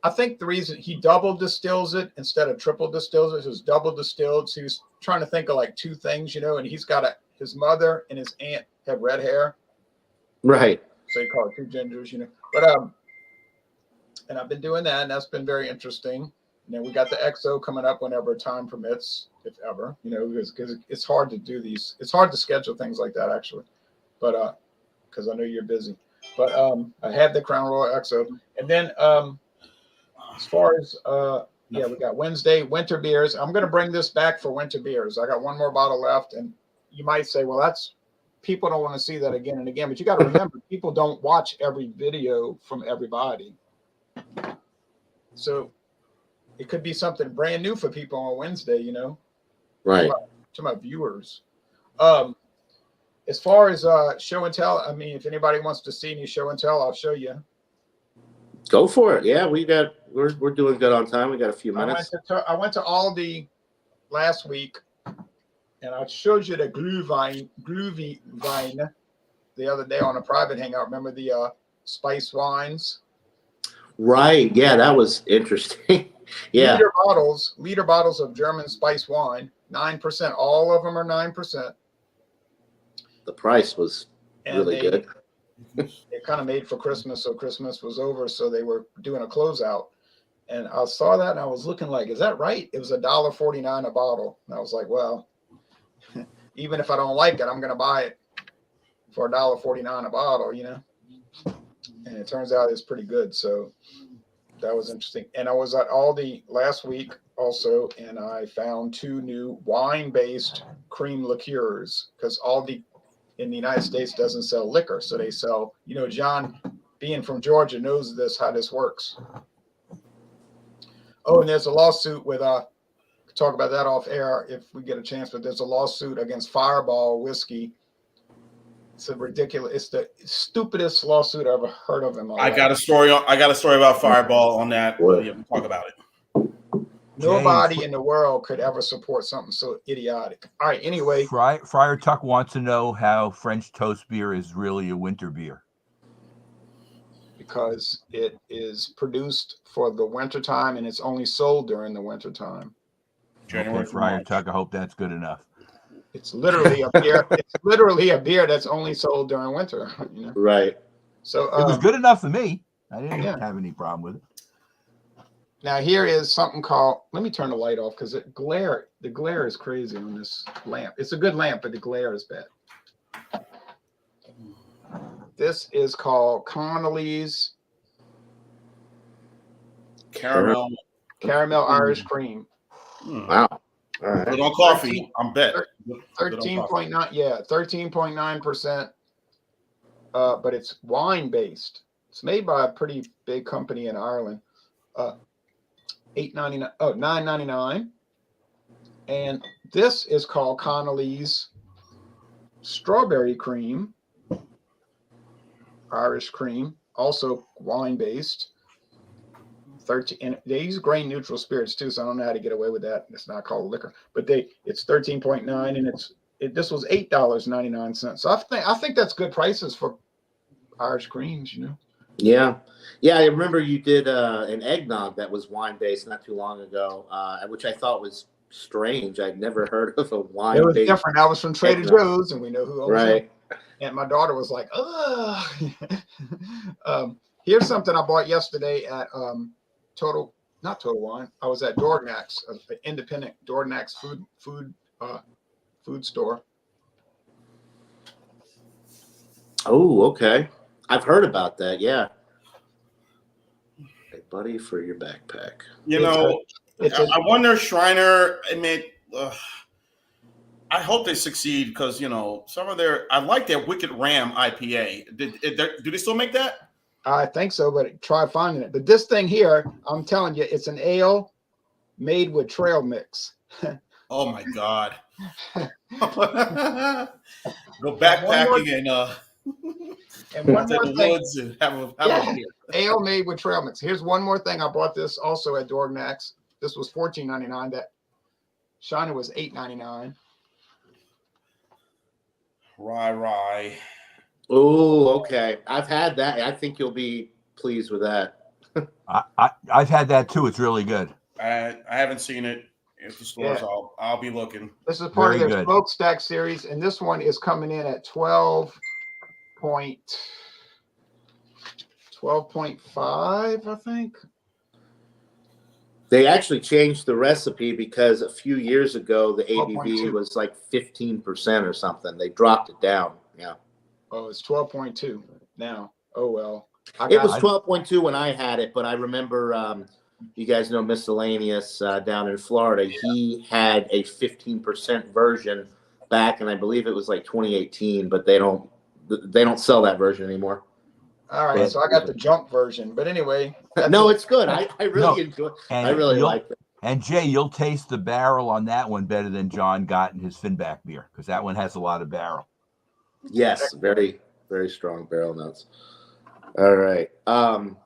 I think the reason he double distills it instead of triple distills it, so it's double distilled. So he was trying to think of like 2 things, and he's got his mother and his aunt have red hair. Right. So he called it Two Gingers, But and I've been doing that, and that's been very interesting. And then we got the XO coming up whenever time permits, if ever, because it's hard to do these. It's hard to schedule things like that, actually. But because I know you're busy. But I have the Crown Royal XO. And then as far as we got Wednesday winter beers. I'm going to bring this back for winter beers. I got one more bottle left, and you might say, well, that's people don't want to see that again and again, but you got to remember, people don't watch every video from everybody. So it could be something brand new for people on Wednesday, right? To my viewers. As far as show and tell, I mean, if anybody wants to see any show and tell, I'll show you. Go for it. Yeah, we're doing good on time. We got a few minutes. I went to Aldi last week, And I showed you the Glühwein the other day on a private hangout. Remember the spice wines? Right. Yeah, that was interesting. Yeah. Liter bottles of German spice wine, 9%. All of them are 9%. The price was And really good. They kind of made for Christmas, so Christmas was over, so they were doing a closeout. And I saw that and I was looking like, is that right? It was $1.49 a bottle. And I was like, well, even if I don't like it, I'm going to buy it for $1.49 a bottle, you know? And it turns out it's pretty good. So that was interesting. And I was at Aldi last week also, and I found 2 new wine-based cream liqueurs because Aldi in the United States doesn't sell liquor. So they sell, you know, John, being from Georgia, knows how this works. Oh, and there's a lawsuit with talk about that off air if we get a chance, but there's a lawsuit against Fireball whiskey. It's the stupidest lawsuit I ever heard of in my life. I got a story about Fireball on that. We'll talk about it. Nobody in the world could ever support something so idiotic. All right, anyway. Friar Tuck wants to know how French toast beer is really a winter beer. Because it is produced for the wintertime and it's only sold during the wintertime. Okay, Friar Tuck, I hope that's good enough. It's literally a beer. It's literally a beer that's only sold during winter. You know? Right. So it was good enough for me. I didn't have any problem with it. Now here is something called. Let me turn the light off because the glare is crazy on this lamp. It's a good lamp, but the glare is bad. This is called Connolly's Caramel Irish Cream. Wow. All right. Good on coffee, I'm bet. 13.9, yeah, 13.9%. But it's wine based. It's made by a pretty big company in Ireland. $9.99. And this is called Connolly's Strawberry Cream. Irish cream, also wine based. 13, and they use grain neutral spirits too, so I don't know how to get away with that. It's not called liquor, but it's 13.9, and this was $8.99. So I think that's good prices for Irish creams, you know. Yeah, I remember you did an eggnog that was wine based not too long ago, which I thought was strange. I'd never heard of a wine. It was different. I was from Trader Joe's, and we know who owns right. it. And my daughter was like, "Ugh." Here's something I bought yesterday at not Total Wine. I was at Dornax, an independent Dornax food store. Oh, okay. I've heard about that. Yeah. Hey, buddy, for your backpack. I wonder, Shriner. I mean, I hope they succeed because some of I like their Wicked Ram IPA. Do they still make that? I think so, but try finding it. But this thing here, I'm telling you, it's an ale made with trail mix. Oh my God! Go backpacking and one more the thing. woods and have a beer. Ale made with trail mix. Here's one more thing. I bought this also at Dornax. This was $14.99. That Shiner was $8.99. Rye. Oh, okay. I've had that. I think you'll be pleased with that. I've had that too. It's really good. I haven't seen it at the stores. Yeah. I'll be looking. This is part of their smokestack series, and this one is coming in at 12.5, I think. They actually changed the recipe because a few years ago the ABV was like 15% or something. They dropped it down. Yeah. Oh, it's 12.2 now. Oh well. It was 12.2 when I had it, but I remember you guys know Miscellaneous down in Florida. Yeah. He had a 15% version back, and I believe it was like 2018, but they don't sell that version anymore. All right, so I got the junk version, but anyway. No, it's good. I really enjoy it. I really like it. And Jay, you'll taste the barrel on that one better than John got in his Finback beer because that one has a lot of barrel. Yes, very, very strong barrel notes. All right. I'll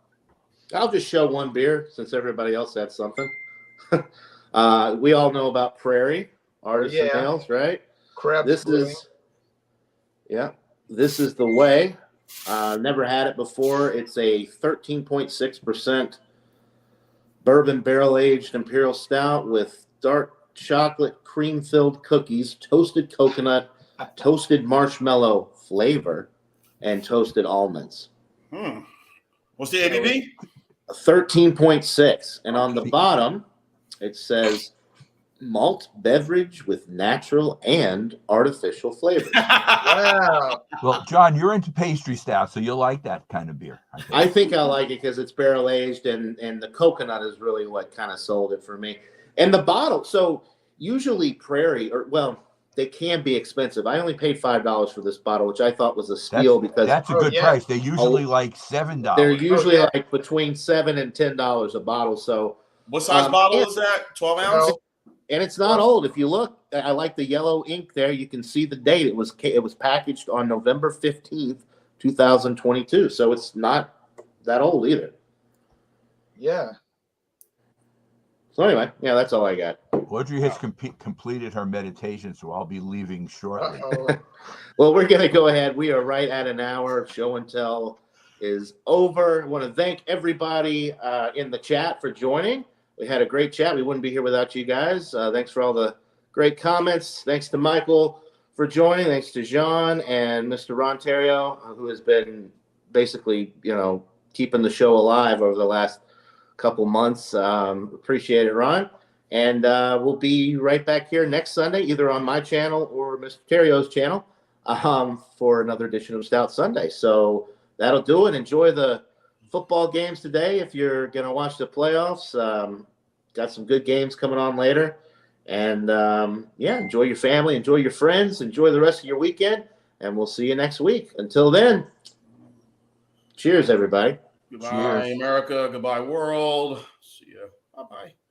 just show one beer since everybody else had something. We all know about Prairie Artisan Ales, right? Crab's This Brewing. is, yeah, this is the way. Never had it before. It's a 13.6% bourbon barrel-aged imperial stout with dark chocolate cream-filled cookies, toasted coconut, toasted marshmallow flavor, and toasted almonds. What's the ABV? 13.6. And on the bottom, it says malt beverage with natural and artificial flavors. Wow. Well, John, you're into pastry stout, so you'll like that kind of beer. I think I like it because it's barrel aged, and the coconut is really what kind of sold it for me. And the bottle, so usually Prairie, they can be expensive. I only paid $5 for this bottle, which I thought was a steal because that's a good price. They're usually like $7. They're usually like between $7 and $10 a bottle. So what size bottle is that? 12 ounce? And it's not old. If you look, I like the yellow ink there. You can see the date. It was packaged on November 15th, 2022. So it's not that old either. Yeah. So anyway, yeah, that's all I got. Audrey has completed her meditation, so I'll be leaving shortly. Well, we're going to go ahead. We are right at an hour. Show and tell is over. I want to thank everybody in the chat for joining. We had a great chat. We wouldn't be here without you guys. Thanks for all the great comments. Thanks to Michael for joining. Thanks to Jean and Mr. Rontario, who has been basically, keeping the show alive over the last couple months. Appreciate it, Ron. And we'll be right back here next Sunday, either on my channel or Mr. Terio's channel, for another edition of Stout Sunday. So that'll do it. Enjoy the football games today if you're going to watch the playoffs. Got some good games coming on later. And, enjoy your family, enjoy your friends, enjoy the rest of your weekend, and we'll see you next week. Until then, cheers, everybody. Goodbye, America. Goodbye, world. See ya. Bye-bye.